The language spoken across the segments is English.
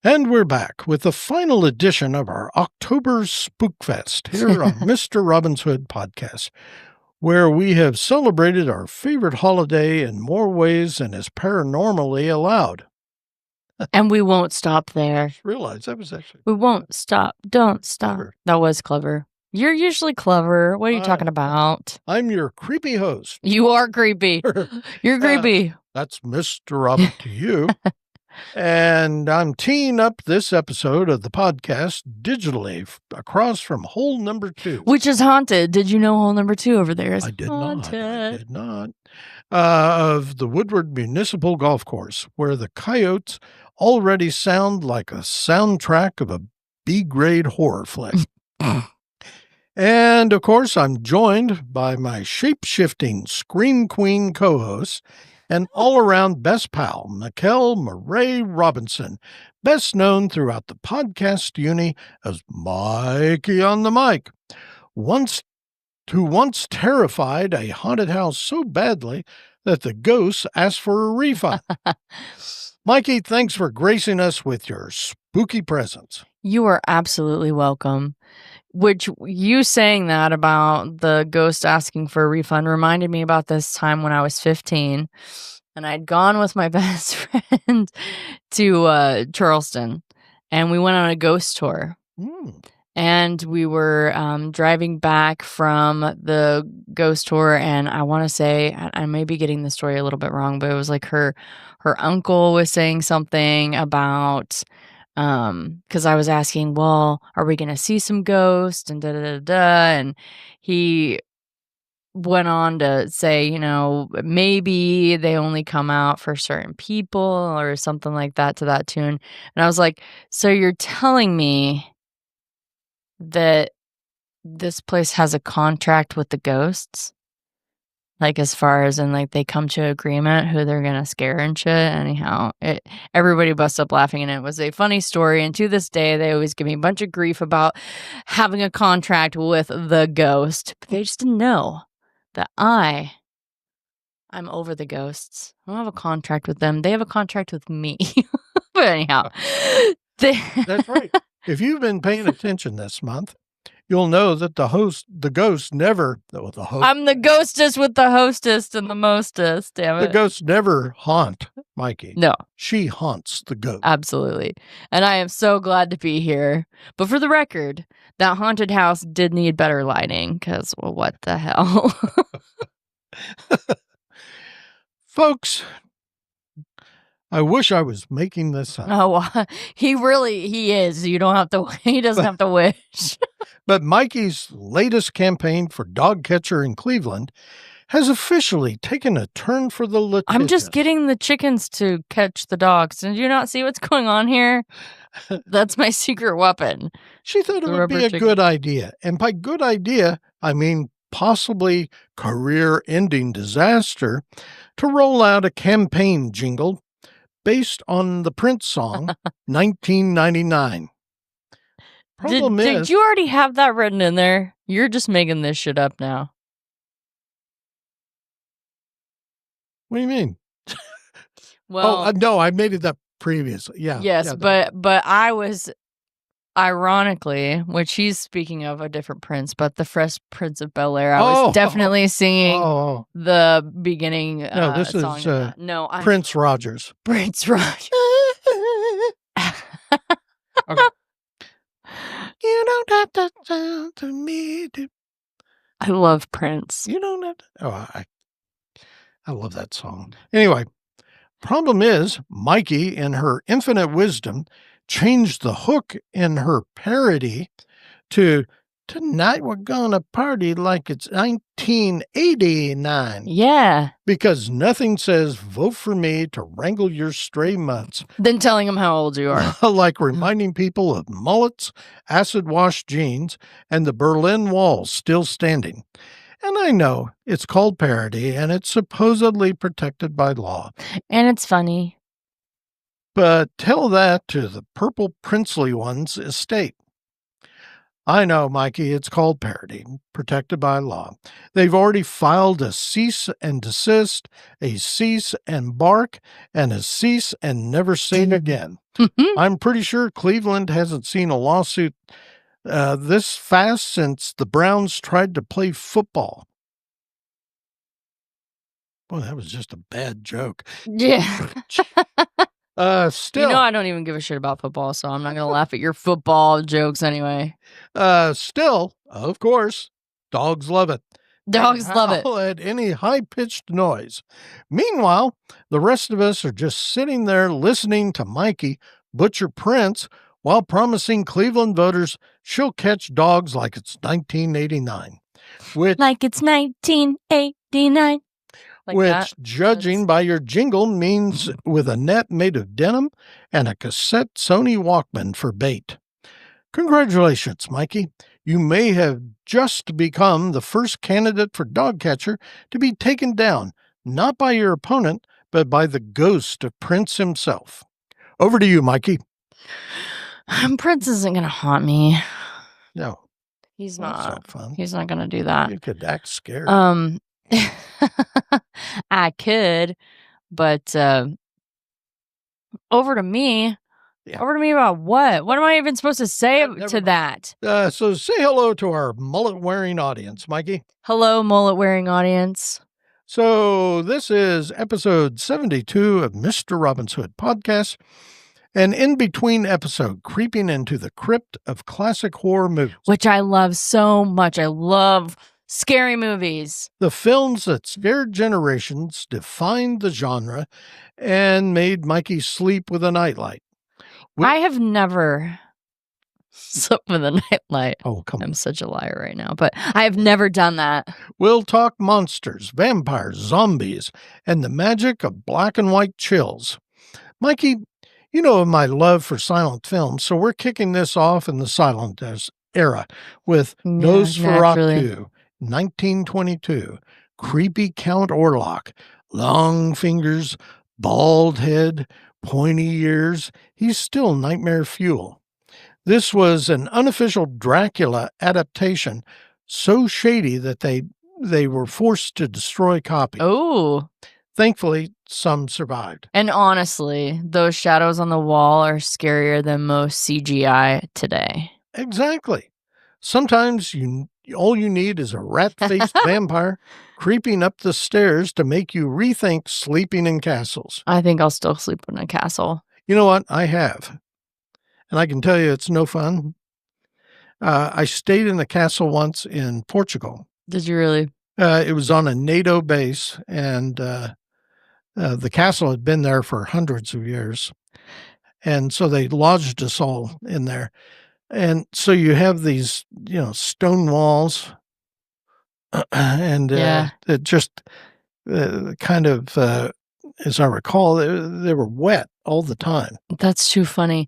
And we're back with the final edition of our October Spookfest here on Mr. Robin's Hood podcast, where we have celebrated our favorite holiday in more ways than is paranormally allowed. And we won't stop there. I just realized that was actually... We won't stop. Don't stop. Clever. That was clever. You're usually clever. What are you talking about? I'm your creepy host. You are creepy. You're creepy. That's Mr. Robin to you. And I'm teeing up this episode of the podcast digitally across from hole number 2. Which is haunted. Did you know hole number 2 over there is haunted? I did not. Of the Woodward Municipal Golf Course, where the coyotes already sound like a soundtrack of a B-grade horror flick. And, of course, I'm joined by my shape-shifting Scream Queen co-host and all-around best pal, Mikel Maureé Robinson, best known throughout the podcast uni as Mikey-on-the-Mic, who once terrified a haunted house so badly that the ghosts asked for a refund. Mikey, thanks for gracing us with your spooky presence. You are absolutely welcome. Which, you saying that about the ghost asking for a refund reminded me about this time when I was 15, and I'd gone with my best friend to Charleston, and we went on a ghost tour. And we were driving back from the ghost tour, and I want to say, I may be getting the story a little bit wrong, but it was like her uncle was saying something about... because I was asking, well, are we going to see some ghosts and and he went on to say, maybe they only come out for certain people or something like that to that tune. And I was like, so you're telling me that this place has a contract with the ghosts? Like, as far as in, like, they come to agreement who they're gonna scare and shit. Anyhow, everybody busts up laughing, and it was a funny story. And to this day, they always give me a bunch of grief about having a contract with the ghost. But they just didn't know that I'm over the ghosts. I don't have a contract with them. They have a contract with me. But anyhow. That's right. If you've been paying attention this month, you'll know that the ghost never... I'm the ghostess with the hostess and the mostest, damn it. The ghosts never haunt Mikey. No. She haunts the ghost. Absolutely. And I am so glad to be here. But for the record, that haunted house did need better lighting, because, well, what the hell? Folks, I wish I was making this up. Oh, he is. You don't have to, he doesn't have to wish. But Mikey's latest campaign for dog catcher in Cleveland has officially taken a turn for the litigious. I'm just getting the chickens to catch the dogs. Did you not see what's going on here? That's my secret weapon. She thought it would be a good idea. And by good idea, I mean possibly career-ending disaster, to roll out a campaign jingle based on the Prince song, 1999. Did you already have that written in there? You're just making this shit up now. What do you mean? Well, no, I made it up previously. Yeah. Yes, yeah, but I was, ironically, which he's speaking of a different Prince, but the Fresh Prince of Bel-Air. I was definitely singing the beginning. No, this song is Prince Rogers. Prince Rogers. Okay. You don't have to tell to me. I love Prince. You don't have to. Oh, I love that song. Anyway, problem is, Mikey, in her infinite wisdom, changed the hook in her parody to "Tonight we're gonna party like it's 1989." Yeah. Because nothing says vote for me to wrangle your stray mutts than telling them how old you are. Like reminding people of mullets, acid-wash jeans, and the Berlin Wall still standing. And I know it's called parody, and it's supposedly protected by law. And it's funny. But tell that to the purple princely one's estate. I know, Mikey, it's called parody, protected by law. They've already filed a cease and desist, a cease and bark, and a cease and never say it again. I'm pretty sure Cleveland hasn't seen a lawsuit this fast since the Browns tried to play football. Boy, that was just a bad joke. Yeah. Still, I don't even give a shit about football, so I'm not going to laugh at your football jokes anyway. still, of course, dogs love it. Dogs love it. At any high-pitched noise. Meanwhile, the rest of us are just sitting there listening to Mikey butcher Prince while promising Cleveland voters she'll catch dogs like it's 1989. Like it's 1989. Which, judging by your jingle, means with a net made of denim and a cassette Sony Walkman for bait. Congratulations, Mikey. You may have just become the first candidate for dog catcher to be taken down, not by your opponent, but by the ghost of Prince himself. Over to you, Mikey. Prince isn't going to haunt me. No. He's That's not. not fun. He's not going to do that. You could act scared. I could, but over to me. Yeah. Over to me about what? What am I even supposed to say to that? So say hello to our mullet-wearing audience, Mikey. Hello, mullet-wearing audience. So this is episode 72 of Mr. Robin's Hood podcast, an in-between episode creeping into the crypt of classic horror movies. Which I love so much. I love scary movies. The films that scared generations, defined the genre, and made Mikey sleep with a nightlight. I have never slept with a nightlight. Oh, come on. I'm such a liar right now, but I have never done that. We'll talk monsters, vampires, zombies, and the magic of black and white chills. Mikey, you know my love for silent films, so we're kicking this off in the silent era with Nosferatu, 1922, creepy Count Orlok, long fingers, bald head, pointy ears. He's still nightmare fuel. This was an unofficial Dracula adaptation, so shady that they were forced to destroy copies. Oh. Thankfully, some survived. And honestly, those shadows on the wall are scarier than most CGI today. Exactly. Sometimes all you need is a rat-faced vampire creeping up the stairs to make you rethink sleeping in castles. I think I'll still sleep in a castle. You know what? I have. And I can tell you it's no fun. I stayed in a castle once in Portugal. Did you really? It was on a NATO base, and the castle had been there for hundreds of years. And so they lodged us all in there. And so you have these, stone walls, and it just kind of, as I recall, they were wet all the time. That's too funny.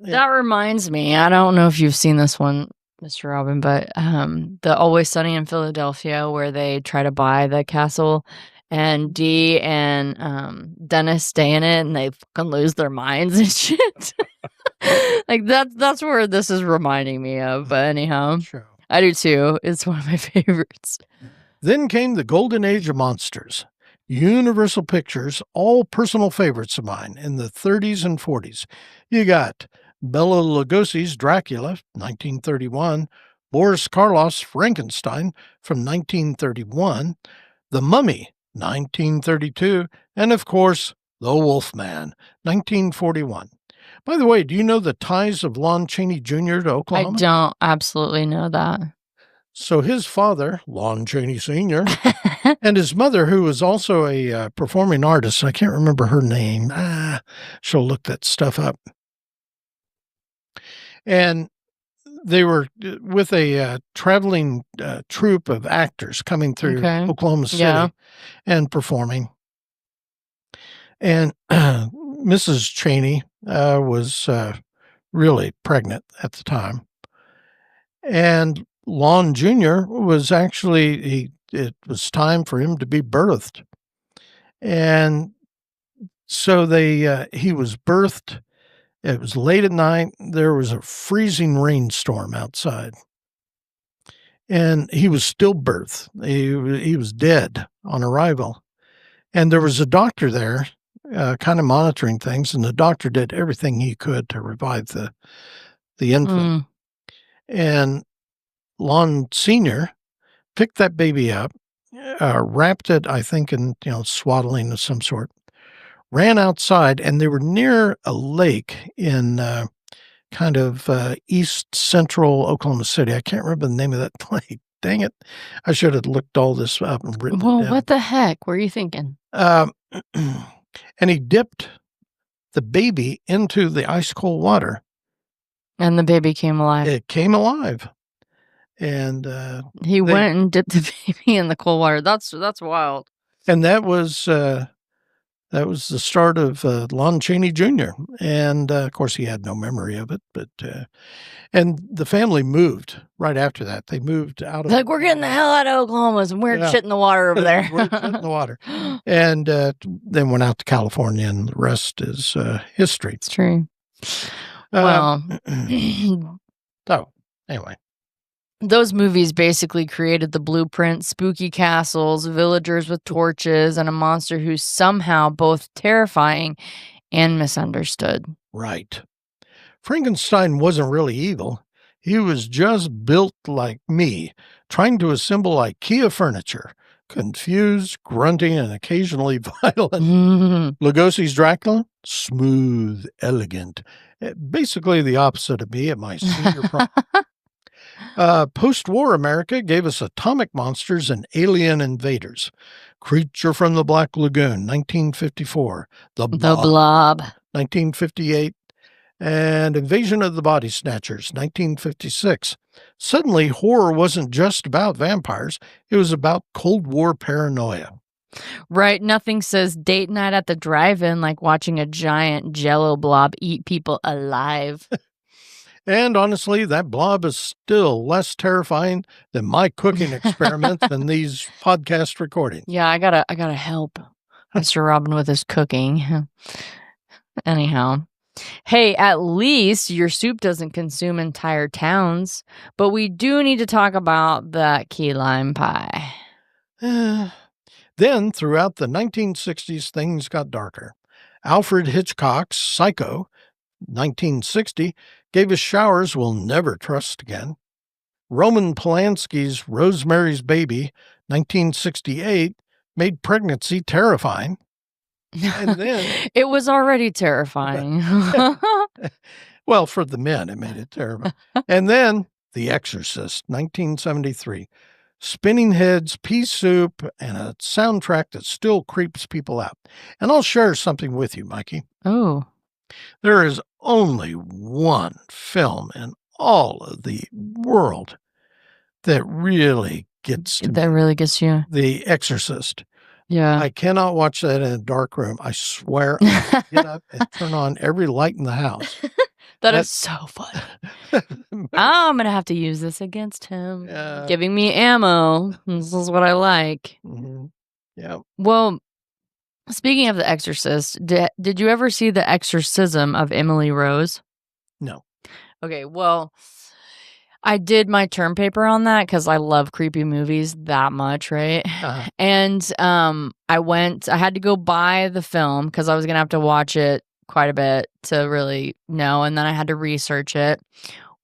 Yeah. That reminds me, I don't know if you've seen this one, Mr. Robin, but the Always Sunny in Philadelphia, where they try to buy the castle, and Dee and Dennis stay in it, and they fucking lose their minds and shit. Like that's where this is reminding me of. But anyhow, sure. I do too. It's one of my favorites. Then came the golden age of monsters. Universal Pictures, all personal favorites of mine in the 30s and 40s. You got Bela Lugosi's Dracula, 1931, Boris Karloff's Frankenstein from 1931, The Mummy, 1932, and of course, The Wolfman, 1941. By the way, do you know the ties of Lon Chaney Jr. to Oklahoma? I don't absolutely know that. So his father, Lon Chaney Sr., and his mother, who was also a performing artist, I can't remember her name. She'll look that stuff up. And they were with a traveling troupe of actors coming through Oklahoma City and performing. And Mrs. Chaney was really pregnant at the time. And Lon Jr. was actually, it was time for him to be birthed. And so he was birthed It was late at night. There was a freezing rainstorm outside. And he was stillbirth. He was dead on arrival. And there was a doctor there kind of monitoring things, and the doctor did everything he could to revive the infant. And Lon Sr. picked that baby up, wrapped it, I think, in swaddling of some sort, ran outside, and they were near a lake in kind of east central Oklahoma City. I can't remember the name of that lake. Dang it. I should have looked all this up and written it down. What the heck were you thinking? And he dipped the baby into the ice cold water. And the baby came alive. It came alive. And he went and dipped the baby in the cold water. That's wild. And that was the start of Lon Chaney Jr. And of course, he had no memory of it. But and the family moved right after that. They moved out of we're getting the hell out of Oklahoma. Some weird shit in the water over there. Weird shit in the water. And then went out to California, and the rest is history. It's true. Well, so anyway. Those movies basically created the blueprint: spooky castles, villagers with torches, and a monster who's somehow both terrifying and misunderstood. Right. Frankenstein wasn't really evil. He was just built like me, trying to assemble IKEA furniture, confused, grunting, and occasionally violent. Lugosi's Dracula, smooth, elegant. Basically the opposite of me at my senior prom. Post-war America gave us atomic monsters and alien invaders. Creature from the Black Lagoon, 1954. The Blob, 1958. And Invasion of the Body Snatchers, 1956. Suddenly, horror wasn't just about vampires. It was about Cold War paranoia. Right. Nothing says date night at the drive-in like watching a giant jello blob eat people alive. And honestly, that blob is still less terrifying than my cooking experiments and these podcast recordings. Yeah, I gotta help Mr. Robin with his cooking. Anyhow. Hey, at least your soup doesn't consume entire towns, but we do need to talk about that key lime pie. Then, throughout the 1960s, things got darker. Alfred Hitchcock's Psycho, 1960, gave us showers we'll never trust again. Roman Polanski's Rosemary's Baby, 1968, made pregnancy terrifying. And then it was already terrifying. Well, for the men, it made it terrible. And then The Exorcist, 1973. Spinning heads, pea soup, and a soundtrack that still creeps people out. And I'll share something with you, Mikey. Oh. There is only one film in all of the world that really gets me. Really gets you. The Exorcist. Yeah. I cannot watch that in a dark room. I swear I'll get up and turn on every light in the house. That is so funny. I'm going to have to use this against him. Giving me ammo. This is what I like. Mm-hmm. Yeah. Well, speaking of The Exorcist, did you ever see The Exorcism of Emily Rose? No. Okay, well, I did my term paper on that because I love creepy movies that much, right? Uh-huh. And I had to go buy the film because I was going to have to watch it quite a bit to really know, and then I had to research it.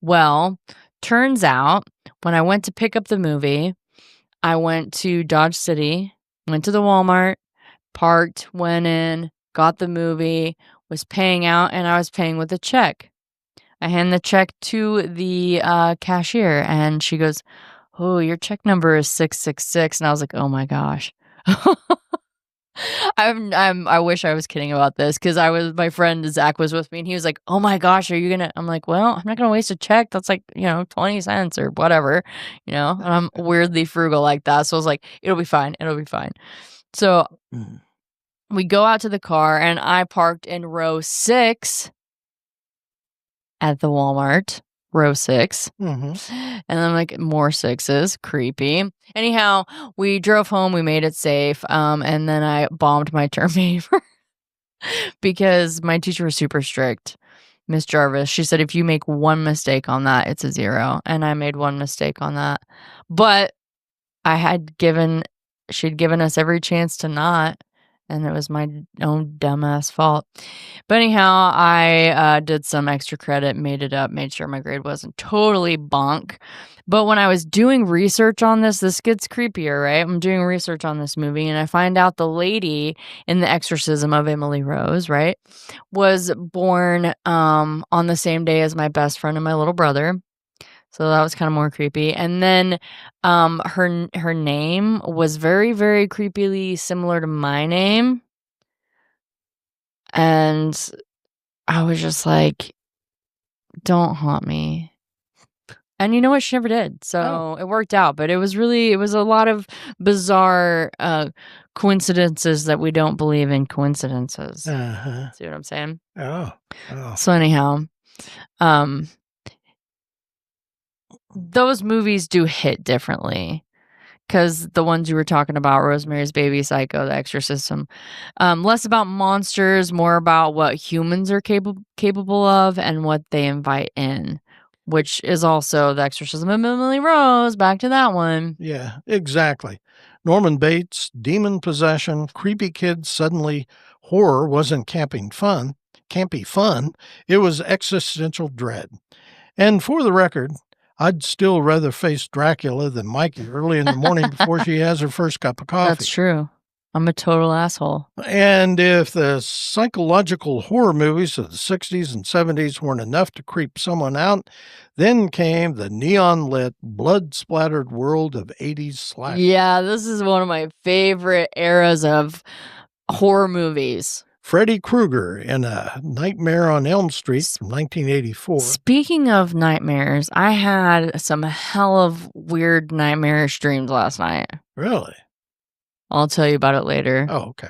Well, turns out when I went to pick up the movie, I went to Dodge City, went to the Walmart, parked, went in, got the movie, was paying out, and I was paying with a check. I hand the check to the cashier, and she goes, "Oh, your check number is 666." And I was like, "Oh my gosh." I wish I was kidding about this because my friend Zach was with me, and he was like, "Oh my gosh, are you gonna?" I'm like, "Well, I'm not gonna waste a check. That's like 20 cents or whatever, And I'm weirdly frugal like that, so I was like, "It'll be fine. It'll be fine." So we go out to the car, and I parked in row 6 at the Walmart, row 6. Mm-hmm. And then like more 6s, creepy. Anyhow, we drove home, we made it safe, and then I bombed my term paper because my teacher was super strict. Miss Jarvis. She said, if you make one mistake on that, it's a 0. And I made one mistake on that. But she'd given us every chance to not. And it was my own dumbass fault. But anyhow, I did some extra credit, made it up, made sure my grade wasn't totally bonk. But when I was doing research on this gets creepier, right? I'm doing research on this movie, and I find out the lady in the exorcism of Emily Rose, right, was born on the same day as my best friend and my little brother. So that was kind of more creepy. And then her name was very, very creepily similar to my name. And I was just like, don't haunt me. And you know what? She never did. So it worked out. But it was a lot of bizarre coincidences that we don't believe in coincidences. See what I'm saying? Oh. So anyhow, those movies do hit differently. Because the ones you were talking about, Rosemary's Baby, Psycho, The Exorcism, less about monsters, more about what humans are capable of and what they invite in, which is also The Exorcism of Emily Rose. Back to that one. Yeah, exactly. Norman Bates, demon possession, creepy kids, suddenly horror wasn't campy fun. It was existential dread. And for the record, I'd still rather face Dracula than Mikey early in the morning before she has her first cup of coffee. That's true. I'm a total asshole. And if the psychological horror movies of the 60s and 70s weren't enough to creep someone out, then came the neon-lit, blood-splattered world of 80s slashers. Yeah, this is one of my favorite eras of horror movies. Freddy Krueger in A Nightmare on Elm Street from 1984. Speaking of nightmares, I had some hell of weird nightmarish dreams last night. Really? I'll tell you about it later. Oh, okay.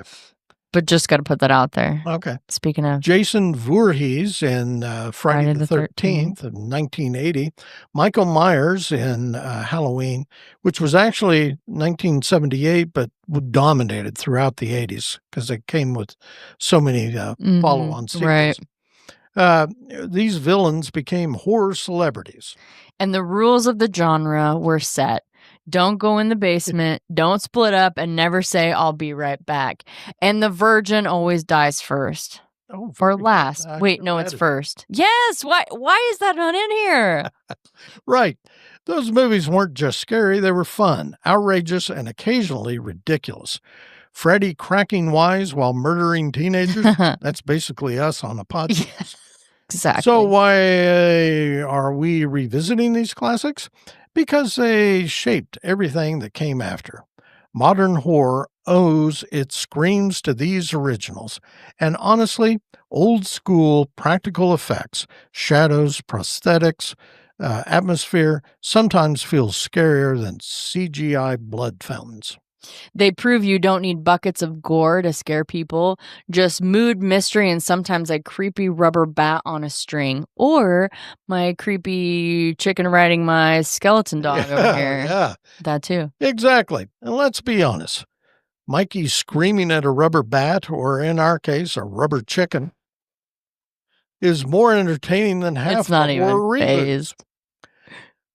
But just got to put that out there. Okay. Speaking of. Jason Voorhees in Friday the 13th of 1980. Michael Myers in Halloween, which was actually 1978, but dominated throughout the 80s because it came with so many follow-on sequels. Right. These villains became horror celebrities. And the rules of the genre were set. Don't go in the basement, don't split up, and never say, I'll be right back. And the virgin always dies first. Oh, or last. Wait, no, it's first. Yes! Why is that not in here? Right. Those movies weren't just scary, they were fun, outrageous, and occasionally ridiculous. Freddy cracking wise while murdering teenagers, that's basically us on a podcast. Yeah, exactly. So why are we revisiting these classics? Because they shaped everything that came after. Modern horror owes its screams to these originals. And honestly, old school practical effects, shadows, prosthetics, atmosphere sometimes feels scarier than CGI blood fountains. They prove you don't need buckets of gore to scare people, just mood, mystery, and sometimes a creepy rubber bat on a string, or my creepy chicken riding my skeleton dog over here. Yeah. That too. Exactly. And let's be honest, Mikey screaming at a rubber bat, or in our case, a rubber chicken, is more entertaining than half it's not the even horror phased.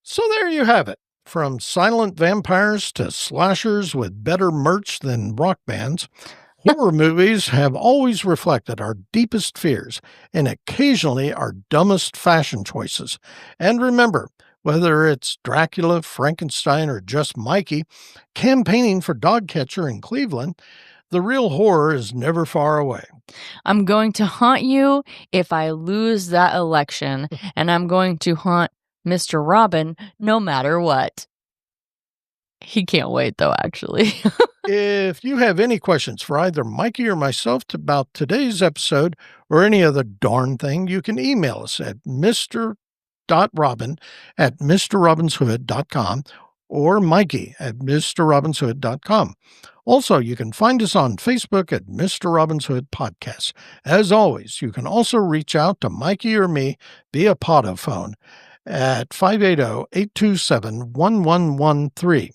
So there you have it. From silent vampires to slashers with better merch than rock bands, horror movies have always reflected our deepest fears and occasionally our dumbest fashion choices. And remember, whether it's Dracula, Frankenstein, or just Mikey campaigning for dog catcher in Cleveland, the real horror is never far away. I'm going to haunt you if I lose that election, and I'm going to haunt Mr. Robin no matter what. He can't wait, though, actually. If you have any questions for either Mikey or myself about today's episode or any other darn thing, you can email us at mr.robin@mrrobinshood.com or Mikey@mrrobinshood.com. Also, you can find us on Facebook at Mr. Robin's Hood Podcast. As always, you can also reach out to Mikey or me via Podophone at 580-827-1113.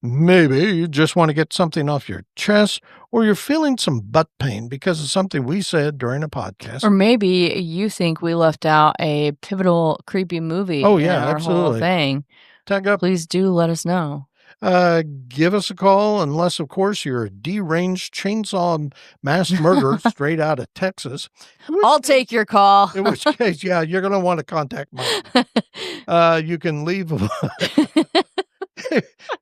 Maybe you just want to get something off your chest, or you're feeling some butt pain because of something we said during a podcast. Or maybe you think we left out a pivotal, creepy movie Oh, in yeah, our whole absolutely. thing. Tag up, Please do let us know. give us a call, unless, of course, you're a deranged chainsaw mass murderer straight out of Texas. I'll take your call. In which case, yeah, you're going to want to contact Mike. You can leave.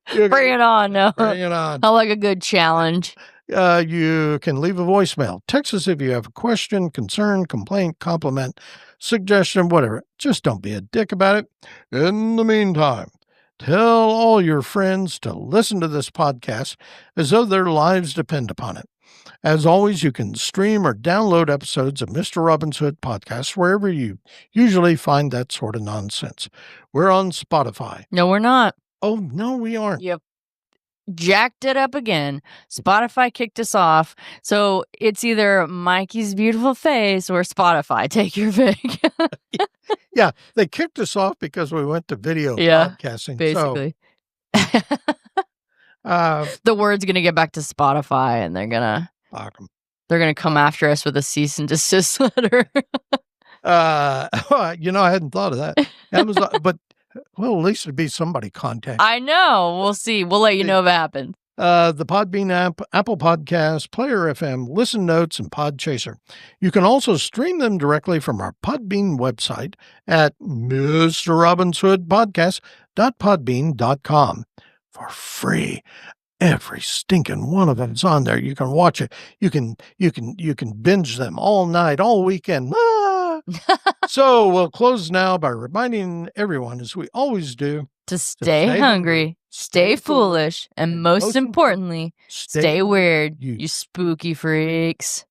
Bring it on. No. Bring it on. I like a good challenge. You can leave a voicemail. Text us if you have a question, concern, complaint, compliment, suggestion, whatever. Just don't be a dick about it. In the meantime, tell all your friends to listen to this podcast as though their lives depend upon it. As always, you can stream or download episodes of Mr. Robin's Hood podcast wherever you usually find that sort of nonsense. We're on Spotify. No, we're not. Oh, no, we aren't. Yep. Jacked it up again. Spotify kicked us off. So it's either Mikey's beautiful face or Spotify. Take your pick. Yeah, they kicked us off because we went to video podcasting. Basically. So, the word's gonna get back to Spotify, and they're gonna come after us with a cease and desist letter. I hadn't thought of that. Amazon, but well, at least it'd be somebody contact. I know. We'll see. We'll let you know if it happens. The Podbean app, Apple Podcasts, Player FM, Listen Notes, and Podchaser. You can also stream them directly from our Podbean website at mrrobinshoodpodcast.podbean.com for free. Every stinking one of them is on there. You can watch it. You can binge them all night, all weekend. So we'll close now by reminding everyone, as we always do, to stay hungry, stay foolish, and most importantly, stay weird, you spooky freaks.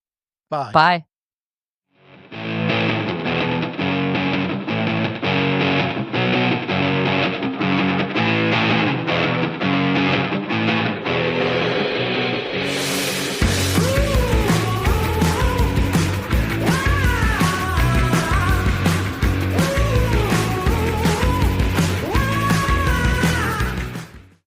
Bye. Bye.